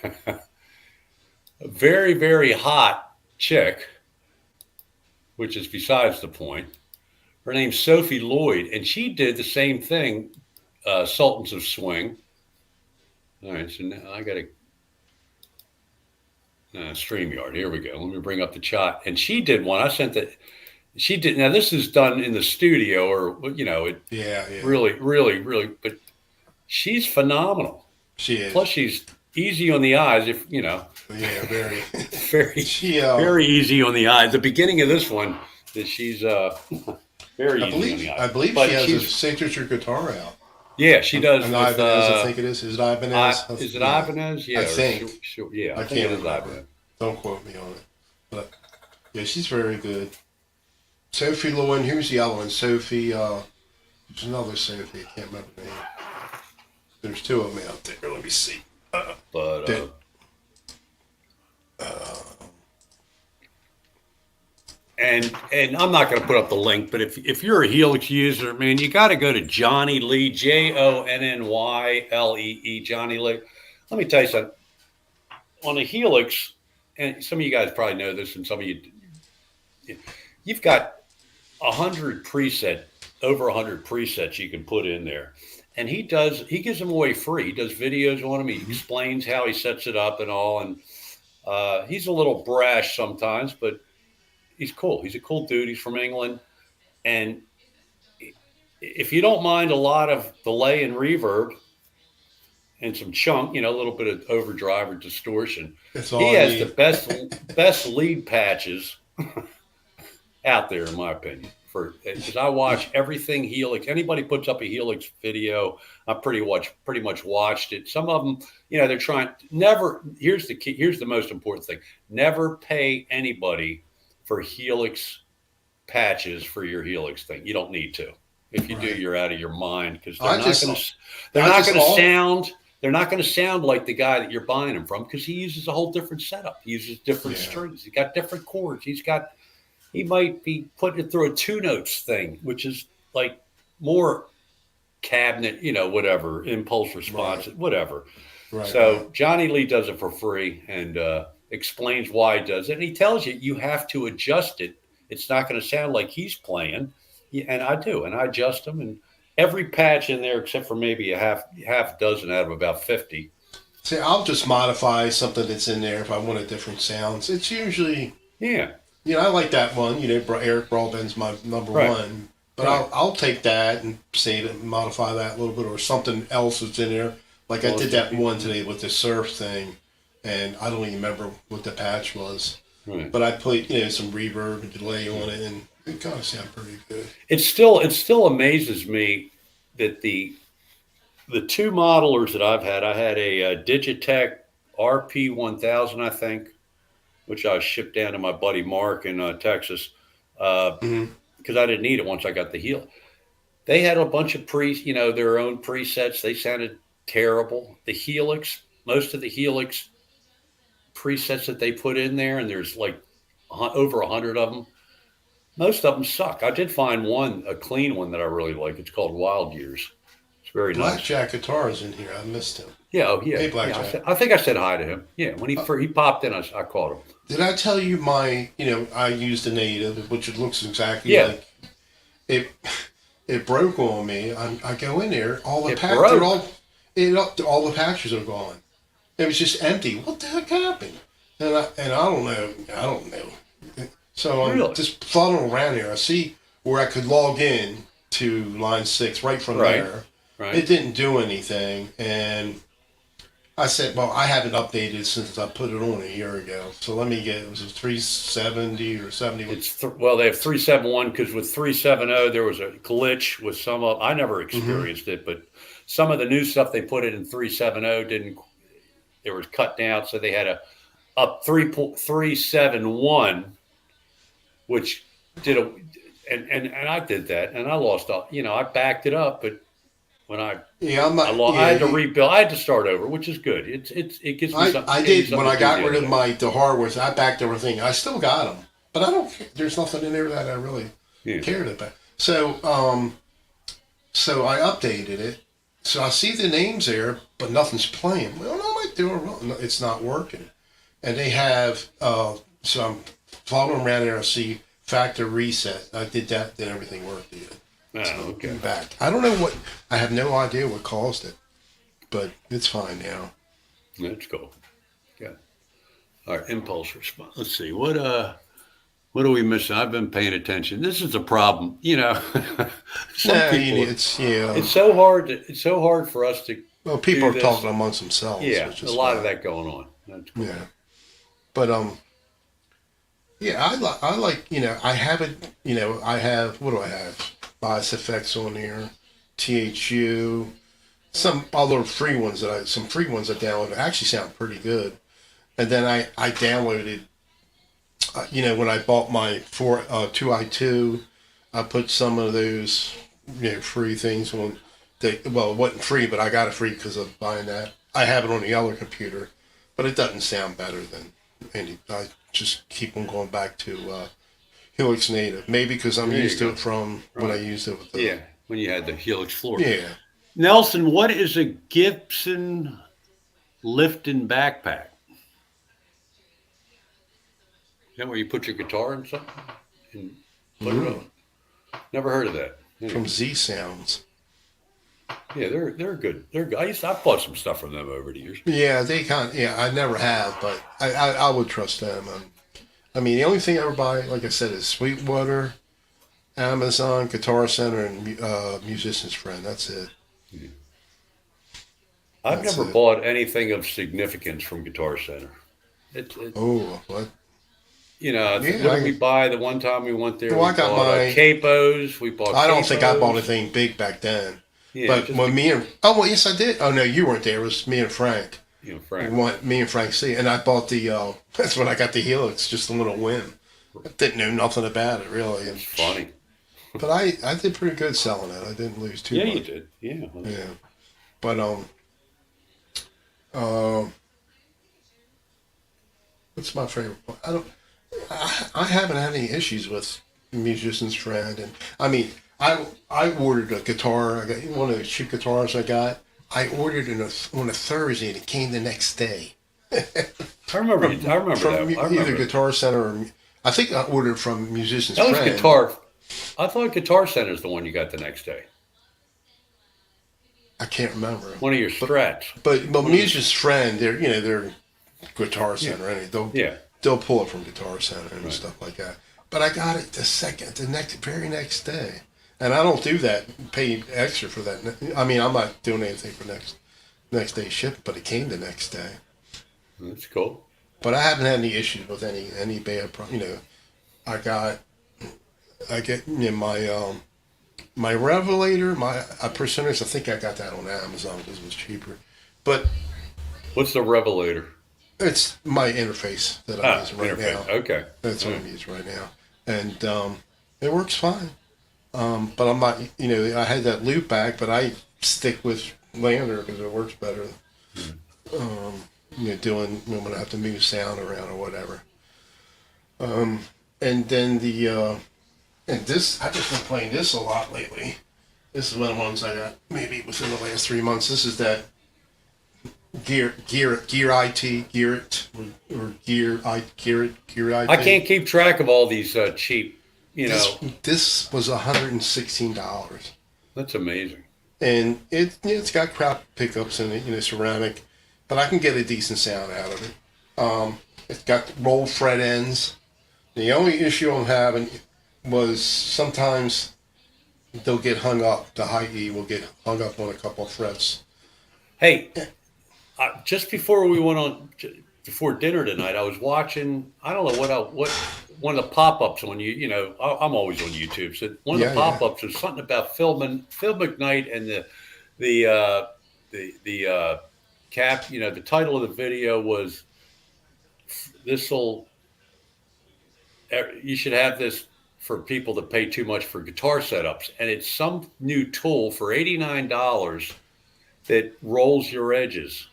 A very, very hot chick, which is besides the point. Her name's Sophie Lloyd, and she did the same thing, Sultans of Swing. All right, so now I got to StreamYard. Here we go. Let me bring up the chat. And she did one. I sent that. She did. Now, this is done in the studio or, Yeah. really, really, really, but she's phenomenal. She is. Plus, she's easy on the eyes, Yeah, very. very, She. very easy on the eyes. The beginning of this one, that she's very easy on the eyes. I believe But she has a she's- signature guitar out. Yeah, she does. And with, Ibanez, I think it is. Is it Ibanez? Is it Ibanez? Yeah, I think. Yeah, I I think it can't is remember. Ibanez. Don't quote me on it. But yeah, she's very good. Sophie Lloyd. Who's the other one? Sophie. There's another Sophie. I can't remember the name. There's two of them out there. Let me see. But Did- and I'm not going to put up the link, but if you're a Helix user, man, you got to go to Johnny Lee, JONNYLEE, Johnny Lee. Let me tell you something. On a Helix, and some of you guys probably know this, and some of you've got 100 preset, over 100 presets you can put in there. And he gives them away free. He does videos on them. He explains how he sets it up and all. And he's a little brash sometimes, but he's cool. He's a cool dude. He's from England. And if you don't mind a lot of delay and reverb and some chunk, a little bit of overdrive or distortion, It's all he I has need. the best lead patches out there, in my opinion. Because I watch everything Helix. Anybody puts up a Helix video, I pretty much watched it. Some of them, they're trying. Never. Here's the key. Here's the most important thing. Never pay anybody for Helix patches for your Helix thing. You don't need to. If you do, Right. you're out of your mind because I they're just- not going to. I They're not just going to all- sound. They're not going to sound like the guy that you're buying them from because he uses a whole different setup. He uses different Yeah. strings. He's got different chords. He might be putting it through a two notes thing, which is like more cabinet, whatever, impulse response, Right. whatever. Right. So Johnny Lee does it for free and explains why he does it. And he tells you have to adjust it. It's not going to sound like he's playing. And I do. And I adjust them. And every patch in there, except for maybe a half dozen out of about 50. See, I'll just modify something that's in there if I want a different sounds. It's usually, Yeah. I like that one. Eric Broadbent's my number Right. one. But Right. I'll take that and save it and modify that a little bit or something else that's in there. Like I Well, did that one today with the surf thing, and I don't even remember what the patch was. Right. But I put some reverb and delay on it, and it kind of sounded pretty good. It still amazes me that the two modelers that I've had, I had a Digitech RP1000, I think, which I shipped down to my buddy Mark in Texas because I didn't need it once I got the heel. They had a bunch of their own presets. They sounded terrible. The Helix, most of the Helix presets that they put in there, and there's like over 100 of them. Most of them suck. I did find a clean one that I really like. It's called Wild Years. It's very nice. Blackjack Guitar is in here. I missed him. Yeah, oh yeah. Hey, Yeah, Blackjack. I think I said hi to him. Yeah, when he popped in, I called him. Did I tell you I used a native, which it looks exactly Yeah. like it broke on me. I go in there, all the It patches, broke? all the patches are gone. It was just empty. What the heck happened? And I don't know. So I'm Really? just following around here. I see where I could log in to line 6 right from Right. there. Right. It didn't do anything, and I said, well, I haven't updated since I put it on a year ago. So let me get, it was a 370 or 70. Well, they have 371 because with 370 there was a glitch with some of. I never experienced it, but some of the new stuff they put it in 370 didn't. There was cut down, so they had a up 371 which did a and I did that, and I lost all. I backed it up, but when Yeah, I'm I not. lost, I Yeah, had to rebuild. I had to start over, which is good. It gives me something. I Gave me did when something I to do got the rid other of day. the hardware. I backed everything. I still got them, but I don't. There's nothing in there that I really Yeah. cared about. So I updated it. So I see the names there, but nothing's playing. Well, no, I might do it wrong. No, it's not working. And they have. So I'm following around there. I see factor reset. I did that. Then everything worked again. Oh, okay. I'm back. I don't know what. I have no idea what caused it, but it's fine now. That's cool. Yeah. All right. Impulse response. Let's see. What are we missing? I've been paying attention. This is a problem. Some Nah, people. it's yeah. It's so hard for us to Well, people do are this. talking amongst themselves, Yeah, which a is lot of fine. that going on. That's cool. Yeah, but yeah, I like I have it. I have what do I have? Bias effects on there, THU, some other free ones some free ones I downloaded actually sound pretty good. And then I downloaded, when I bought my 2i2, I put some of those free things on. Well, it wasn't free, but I got it free because of buying that. I have it on the other computer, but it doesn't sound better than any. I just keep on going back to Helix Native. Maybe because I'm There you used to go. it from when I Right. used it with the. Yeah, when you had the Helix floor. Yeah. Nelson, what is a Gibson Lifton backpack? Is that where you put your guitar and something and put it Mm, on? Never heard of that. from Anyway, Z Sounds. yeah, they're good. They're good. I've bought some stuff from them over the years. Yeah, they kind. Yeah, I never have, but I would trust them. I mean, the only thing I ever buy, like I said, is Sweetwater, Amazon, Guitar Center, and Musician's Friend. That's it. I've That's never it. bought anything of significance from Guitar Center. It Oh, what? I think, Yeah, what did we buy the one time we went there? well, We I got bought my. capos. We bought I don't think I bought capos. anything big back then. Yeah, But just when me and well, yes, I did. Oh no, you weren't there. It was me and Frank. We Frank. went, me and Frank C. And I bought the. That's when I got the Helix, just a little whim. I didn't know nothing about it really, It's funny. but I did pretty good selling it. I didn't lose too Yeah, you much. did. Yeah. Yeah, but um, what's my favorite part? I haven't had any issues with Musician's Friend, and I mean, I ordered a guitar. I got one of the cheap guitars I got. I ordered it on a Thursday, and it came the next day I remember. I remember from that. I either remember. Guitar Center or I think I ordered from Musician's That was Friend. Guitar. I thought Guitar Center is the one you got the next day. I can't remember, One of your but strats. but One of your, Musician's Friend, they're Guitar yeah. Center. Anyway, they'll Yeah. they'll pull it from Guitar Center and Right. stuff like that. But I got it very next day, and I don't do that. Pay extra for that. I mean, I'm not doing anything for next day ship, but it came the next day. That's cool. But I haven't had any issues with any bad. I got I get my Revelator, my Persimmons. I think I got that on Amazon because it was cheaper. But What's the Revelator? it's my interface that I'm Ah, using right interface. now. Okay. That's All what right. I'm using right now, and it works fine. But I'm not, I had that loop back, but I stick with Lander because it works better. Doing when I have to move sound around or whatever. And then and this I've just been playing this a lot lately. This is one of the ones I got maybe within the last 3 months. This is that Gear IT Gear It or Gear IT. I can't keep track of all these cheap. This was $116. That's amazing. And it's got crap pickups in it, ceramic, but I can get a decent sound out of it. It's got roll fret ends. The only issue I'm having was sometimes they'll get hung up. The high E will get hung up on a couple of frets. Hey, just before we went on before dinner tonight, I was watching. I don't know what one of the pop-ups on I'm always on YouTube. So one of Yeah, the yeah. pop-ups was something about Phil McKnight and the cap. The title of the video was "This'll you should have this for people that pay too much for guitar setups, and it's some new tool for $89 that rolls your edges.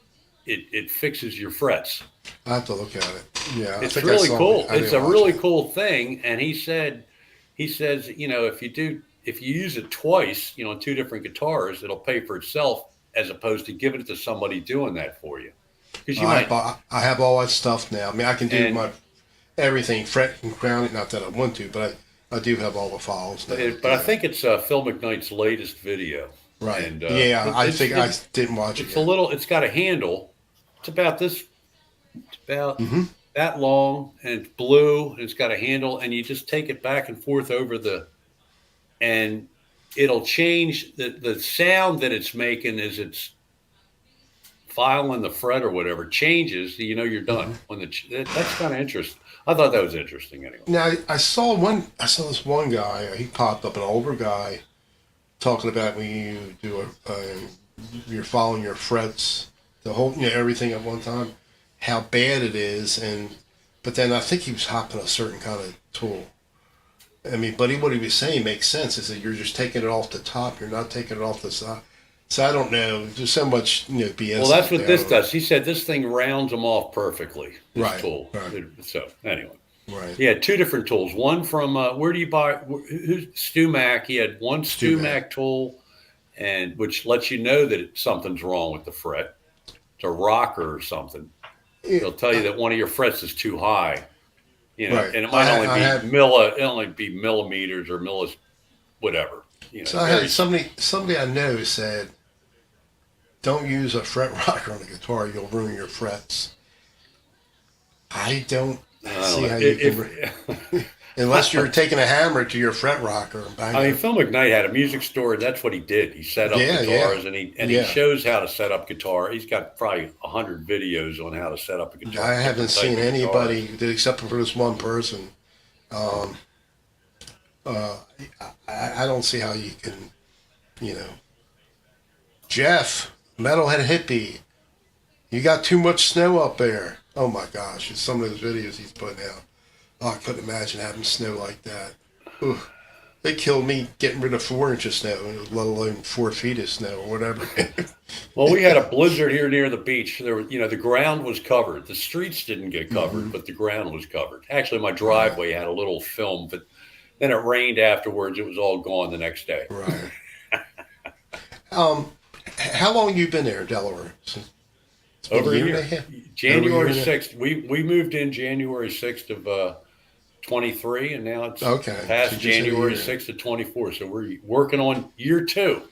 It fixes your frets. I have to look at it. Yeah, I It's think I really saw cool. it. I It's didn't a watch really it. cool thing. And he says, if you use it twice, on two different guitars, it'll pay for itself as opposed to giving it to somebody doing that for you. Because you might, I have all that stuff now. I mean, I can do and my everything, fret and crown it. Not that I want to, but I do have all the files now. but I think it's Phil McKnight's latest video. Right. And Yeah, I think I it's, didn't watch it it's a yet. little. It's got a handle. It's about this. It's about Mm-hmm. that long, and it's blue. And it's got a handle, and you just take it back and forth over and it'll change the sound that it's making as it's filing the fret or whatever changes. You're done when that's kind of interesting. I thought that was interesting anyway. Now I saw one. I saw this one guy. He popped up, an older guy, talking about when you do you're following your frets, the whole, everything at one time, how bad it is, but then I think he was hopping a certain kind of tool. I mean, but what he was saying makes sense. Is that you're just taking it off the top. You're not taking it off the side. So I don't know. There's so much BS. Well, that's out what there. this does. He said this thing rounds them off perfectly. This Right, tool. right. So anyway, Right. he had two different tools. One from where do you buy? Who's Stu Mac? He had one Stu Mac tool, and which lets you know that something's wrong with the fret. It's a rocker or something. It'll tell you that one of your frets is too high. Right. And it might I only have- be millimeters or whatever. So I had somebody I know said, don't use a fret rocker on a guitar, you'll ruin your frets. I don't see how you can, unless you're taking a hammer to your fret rocker and banging I mean, it. Phil McKnight had a music store, and that's what he did. He set up Yeah, guitars, yeah. and he Yeah. shows how to set up guitar. He's got probably 100 videos on how to set up a guitar. I haven't different type seen of guitar. anybody, except for this one person. I don't see how you can, Jeff, Metalhead Hippie, you got too much snow up there. Oh my gosh, it's some of those videos he's putting out. Oh, I couldn't imagine having snow like that. Ooh, they killed me getting rid of 4 inches of snow, let alone 4 feet of snow or whatever. Well, we had a blizzard here near the beach. There was, the ground was covered. The streets didn't get covered, but the ground was covered. Actually, my driveway had a little film, but then it rained afterwards. It was all gone the next day. Right. How long you been there, Delaware? Since it's been Over a and year. a half? January Over a year. 6th. We moved in January 6th of 23, and now it's Okay. past So just in a January year. 6th of 24. So we're working on year 2.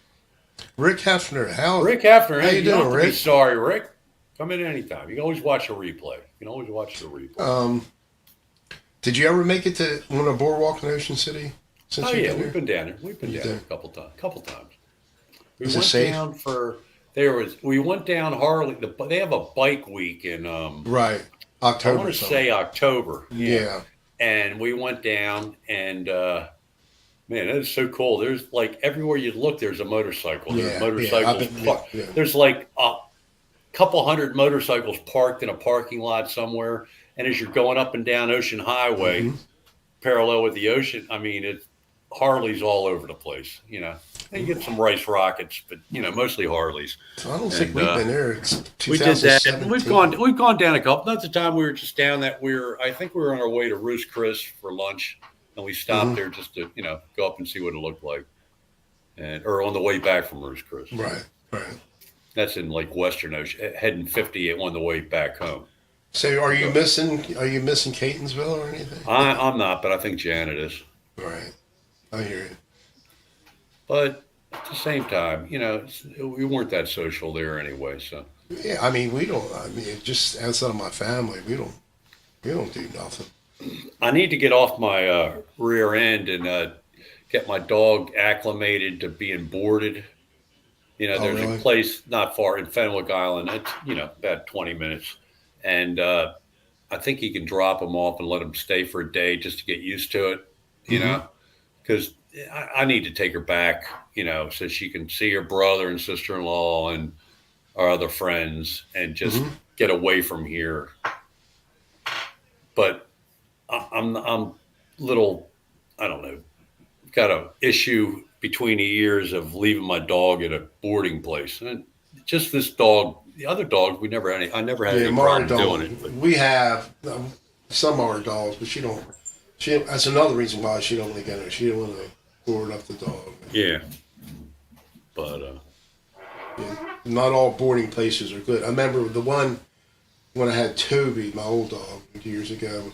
Rick Hefner, Rick Hefner, How hey, you don't doing, have to be Rick? sorry, Rick. Come in anytime. You can always watch a replay. You can always watch the replay. Did you ever make it to one of Boardwalk in Ocean City? Since Oh you've yeah, been we've there? been down there. We've been You down there did? a couple times. We Is it went safe? down we went down Harley. They have a bike week in Right. I October. want to something. say October. Yeah. And we went down, and man, it is so cool. There's like everywhere you look, there's a motorcycle. There's Yeah, motorcycles. I've been- parked. yeah. There's like a couple hundred motorcycles parked in a parking lot somewhere. And as you're going up and down Ocean Highway, Mm-hmm. parallel with the ocean, I mean, it's Harleys all over the place. And you get some Rice Rockets, but mostly Harleys. So I don't think And, we've been there. It's We did that. 2017. We've gone down a couple. Not the time we were just down that I think we were on our way to Roost Chris for lunch, and we stopped Mm-hmm. there just to go up and see what it looked like, or on the way back from Roost Chris. Right. That's in like Western Ocean, heading 50 on the way back home. So are you missing Catonsville or anything? I'm not, but I think Janet is. Right. I hear you. But at the same time, we weren't that social there anyway. So Yeah, I mean, just outside of my family, we don't do nothing. I need to get off my rear end and get my dog acclimated to being boarded. There's really? a place not far in Fenwick Island. It's about 20 minutes, and I think you can drop him off and let him stay for a day just to get used to it. Because I need to take her back, so she can see her brother and sister-in-law and our other friends and just get away from here. But I'm little, I don't know, got a issue between the ears of leaving my dog at a boarding place. And just this dog, the other dogs, I never had Yeah, any Mara problem don't. doing it. But We have some of our dogs, but she don't. She. That's another reason why she don't want to get her. She don't want to board up the dog. yeah, but Yeah, not all boarding places are good. I remember the one when I had Toby, my old dog, years ago.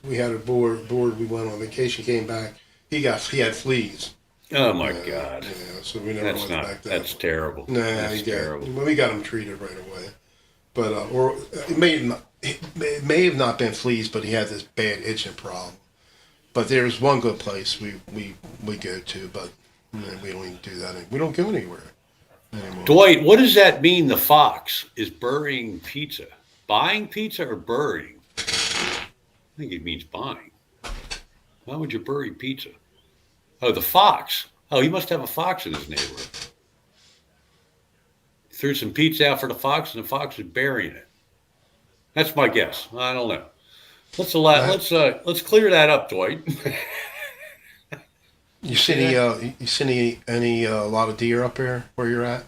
We had a board. We went on vacation, came back. He had fleas. oh my Yeah, God, yeah. So we never went back there. that's terrible. Nah, That's he got. terrible. Well, we got him treated right away. But or it may have not been fleas, but he had this bad itching problem. But there's one good place we go to, but we don't even do that. We don't go anywhere anymore. Dwight, what does that mean? The fox is burying pizza, buying pizza, or burying? I think it means buying. Why would you bury pizza? Oh, the fox. Oh, he must have a fox in his neighborhood. Threw some pizza out for the fox, and the fox is burying it. That's my guess. I don't know. Uh, Let's clear that up, Dwight. you See see that? you see any a lot of deer up there where you're at?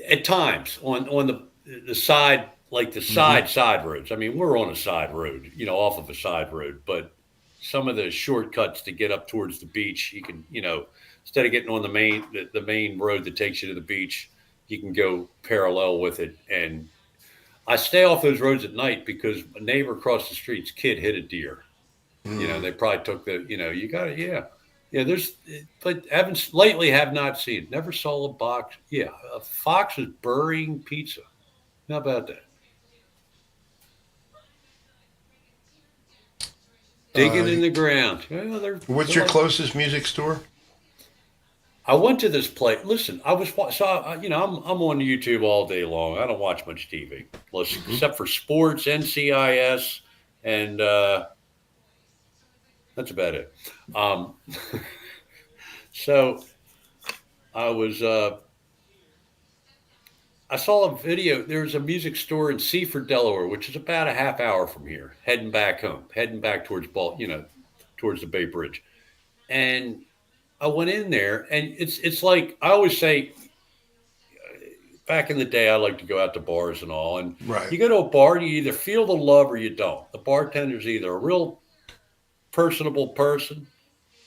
At times on the side, like the Hmm. side roads. I mean, we're on a side road, off of a side road, but some of the shortcuts to get up towards the beach, you can, instead of getting on the main road that takes you to the beach, you can go parallel with it. And I stay off those roads at night because a neighbor across the street's kid hit a deer. Mm. They probably took you got it. Yeah. Yeah. But haven't lately have not seen, never saw a box. Yeah. A fox is burying pizza. How about that? Digging Uh, in the ground. Well, what's they're your like, closest music store? I went to this place. Listen, I'm on YouTube all day long. I don't watch much TV, Hmm. except for sports, NCIS, and that's about it. Um, so I was I saw a video. There's a music store in Seaford, Delaware, which is about a half hour from here, heading back home, heading back towards towards the Bay Bridge. And I went in there, and it's like I always say. Back in the day, I like to go out to bars and all. And Right. you go to a bar, you either feel the love or you don't. The bartender's either a real personable person,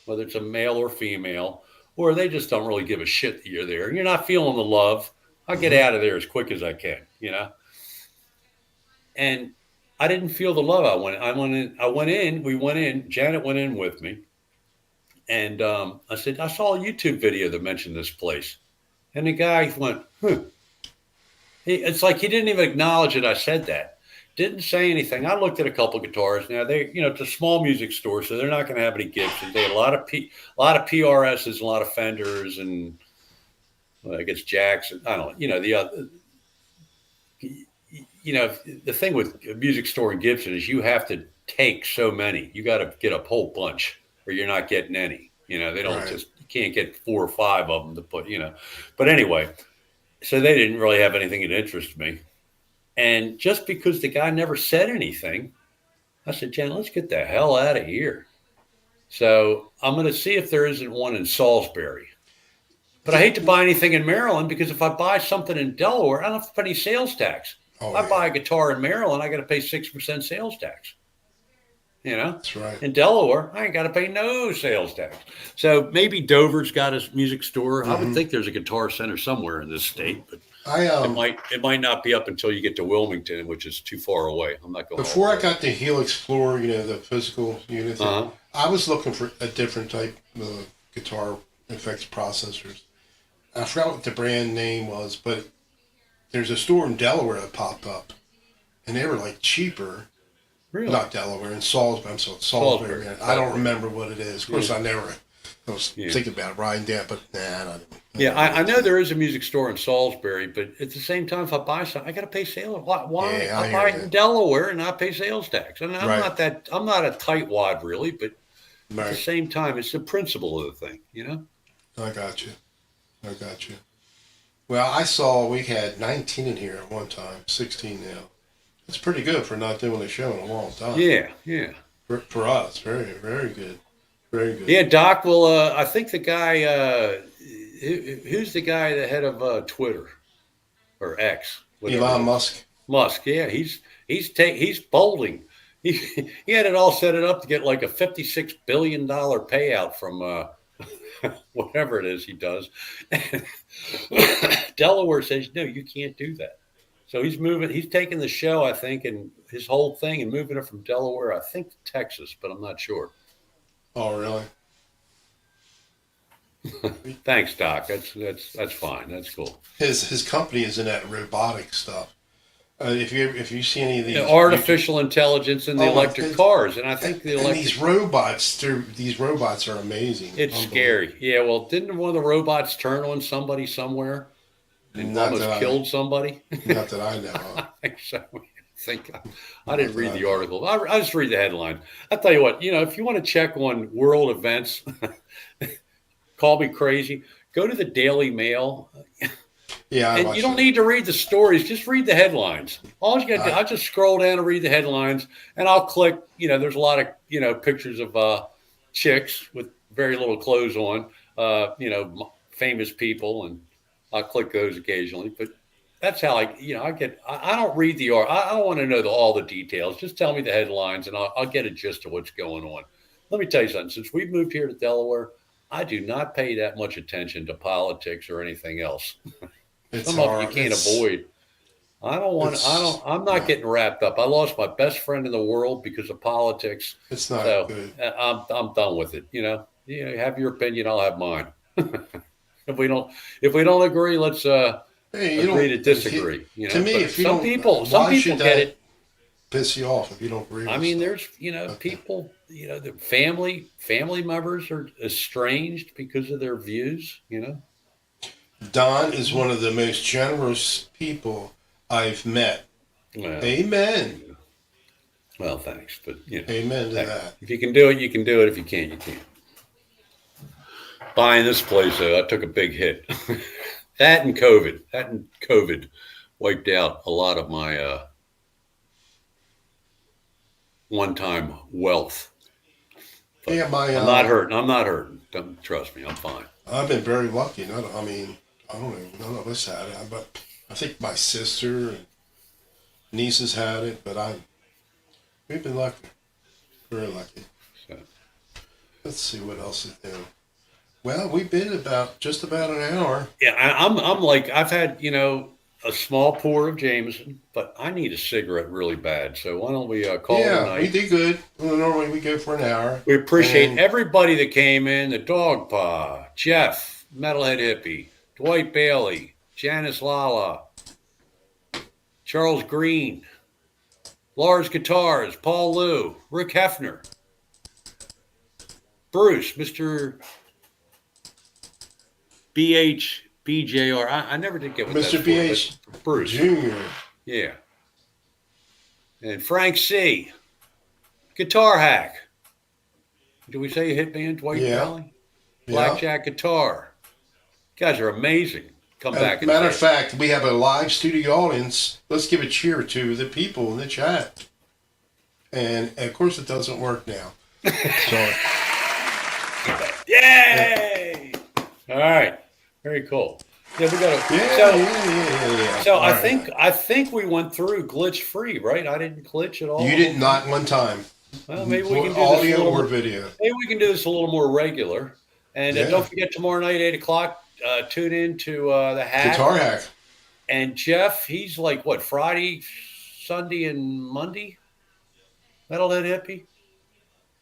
whether it's a male or female, or they just don't really give a shit that you're there. And you're not feeling the love. I'll get Hmm. out of there as quick as I can. And I didn't feel the love. We went in, Janet went in with me. And I said, I saw a YouTube video that mentioned this place. And the guy went, it's like he didn't even acknowledge that I said that. Didn't say anything. I looked at a couple of guitars. Now it's a small music store, so they're not going to have any Gibsons. They had a lot of PRSs, a lot of Fenders, and well, I guess Jackson. I don't know. The other. The thing with a music store in Gibson is you have to take so many. You got to get a whole bunch, or you're not getting any. They don't Right. just you can't get 4 or 5 of them to put. But anyway, so they didn't really have anything that interested me. And just because the guy never said anything, I said, Jen, let's get the hell out of here. So I'm going to see if there isn't one in Salisbury. But I hate to buy anything in Maryland because if I buy something in Delaware, I don't have to pay any sales tax. If Oh I buy yeah. a guitar in Maryland, I got to pay 6% sales tax. You know, That's right. in Delaware, I ain't got to pay no sales tax. So maybe Dover's got a music store. I would Hmm. think there's a guitar center somewhere in this state, but I it might not be up until you get to Wilmington, which is too far away. I'm not going all before the I way. got the Helix Explorer, the physical unit, Uh huh. I was looking for a different type of guitar effects processors. I forgot what the brand name was, but there's a store in Delaware that popped up, and they were like cheaper. Really? Not Delaware, in Salisbury. I'm sorry, Salisbury. Salisbury. Man. I don't Salisbury. remember what it is. Of Yeah. course, I was Yeah. thinking about riding down, but nah, I Yeah, never I went know to. there is a music store in Salisbury, but at the same time, if I buy something, I got to pay sales. Why? Yeah, I I buy hear it you. in Delaware and I pay sales tax. And Right, I'm not a tightwad really, but at the right. same time, it's the principle of the thing. I got you. I got you. Well, I saw we had 19 in here at one time, 16 now. That's pretty good for not doing a show in a long time. Yeah, yeah. for us. Very, very good. Very good. Yeah, Doc will. I think the guy. Who's the guy, the head of Twitter or X, whatever Elon it is? Musk. Musk. Yeah, he's bolding. He he had it all set it up to get like a $56 billion payout from whatever it is he does. Delaware says no, you can't do that. So he's moving. He's taking the show, I think, and his whole thing, and moving it from Delaware, I think, to Texas, but I'm not sure. Oh, really? Thanks, Doc. That's fine. That's cool. His company is in that robotic stuff. If you see any of these Artificial intelligence in the Oh, electric cars, and I think the and electric these robots are amazing. it's scary. Yeah, well, didn't one of the robots turn on somebody somewhere and Not almost that killed somebody? Not that I know of. I think so. I didn't read the article. I just read the headline. I tell you what, if you want to check on world events, call me crazy. Go to the Daily Mail. Yeah, And you don't need to read the stories; just read the headlines. All you got to do, I just scroll down and read the headlines, and I'll click. There's a lot of pictures of chicks with very little clothes on. Famous people, and I'll click those occasionally. But that's how I get. I don't read the art. I don't want to know all the details. Just tell me the headlines, and I'll get a gist of what's going on. Let me tell you something. Since we've moved here to Delaware, I do not pay that much attention to politics or anything else. Some of it you can't avoid. I'm not getting wrapped up. I lost my best friend in the world because of politics. It's not So good. I'm done with it. You have your opinion, I'll have mine. if we don't agree, let's Hey, you agree to don't. disagree. To me, But if you some don't, people why should get that it. piss you off if you don't agree? I with mean, stuff? there's Okay. people, the family members are estranged because of their views. Don is one of the most generous people I've met. Well, Amen. well, thanks, but Amen to hey, that. if you can do it, you can do it. If you can't, you can't. Buying this place, though, I took a big hit. That and COVID wiped out a lot of my one-time wealth. But Yeah, I'm not hurting. I'm not hurting. Don't trust me. I'm fine. I've been very lucky. I mean, I don't know. None of us had it, but I think my sister and nieces had it. But we've been lucky, very lucky. So, Let's see what else is there. Well, we've been just about an hour. yeah, I'm like I've had a small pour of Jameson, but I need a cigarette really bad. So why don't we call it a Yeah, night? we did good. Well, normally we go for an hour. We appreciate And- everybody that came in. The Dog Pa, Jeff, Metalhead Hippie, Dwight Bailey, Janice Lala, Charles Green, Lars Guitars, Paul Liu, Rick Hefner, Bruce, Mr. BJR. I never did get what Mr. that's BH for, but Bruce. Junior. Yeah. And Frank C. Guitar Hack. Did we say a hit band, Dwight Yeah. Bailey? Yeah. Blackjack Guitar. You guys are amazing. Come back and Matter of say it. fact, we have a live studio audience. Let's give a cheer to the people in the chat. And of course, it doesn't work now. So Yay! All right. Very cool. Yeah, we got to. yeah. So All I right. think we went through glitch free, right? I didn't glitch at all. You did not one time. Well, maybe we can do this a Audio little or more, video. maybe we can do this a little more regular. And Yeah. don't forget tomorrow night, 8 o'clock. Tune in to the Hack. Guitar hack. And Jeff, he's like what, Friday, Sunday, and Monday? Metalhead Hippie?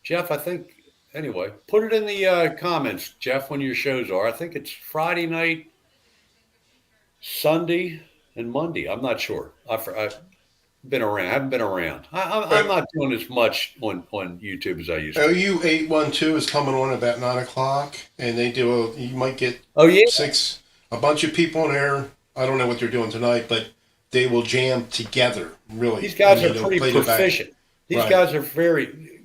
Jeff, I think, anyway, put it in the comments, Jeff, when your shows are. I think it's Friday night, Sunday, and Monday. I'm not sure. I've been around. I haven't been around. I'm not doing as much on YouTube as I used to. OU812 is coming on about 9 o'clock, and you might get Oh, yeah? a bunch of people in there. I don't know what they're doing tonight, but they will jam together, really. These guys And are they'll pretty play the back. proficient. These Right. guys are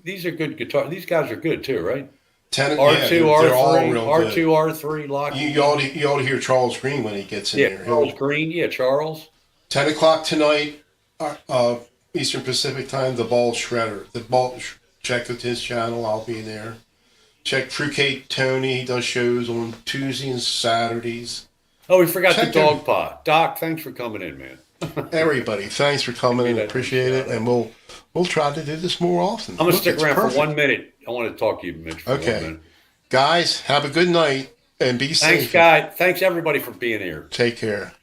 these are good guitar. These guys are good too, right? Yeah, R2, they're all R3, real R2, good. R3, lock. You ought to hear Charles Green when he gets in Yeah, there. Charles Green. Yeah, Charles. 10 o'clock tonight, Eastern Pacific time, the Ball Shredder. check with his channel. I'll be there. Check Fruitcake Tony. He does shows on Tuesdays and Saturdays. Oh, we forgot Check the dog pot. Doc, thanks for coming in, man. Everybody, thanks for coming in. Give me that Appreciate it. shout-out. And we'll try to do this more often. I'm gonna Look, stick it's around perfect. for 1 minute. I want to talk to you, Mitch. For 1 Okay. minute. Guys, have a good night and be Thanks, safe. guy. Thanks everybody for being here. Take care.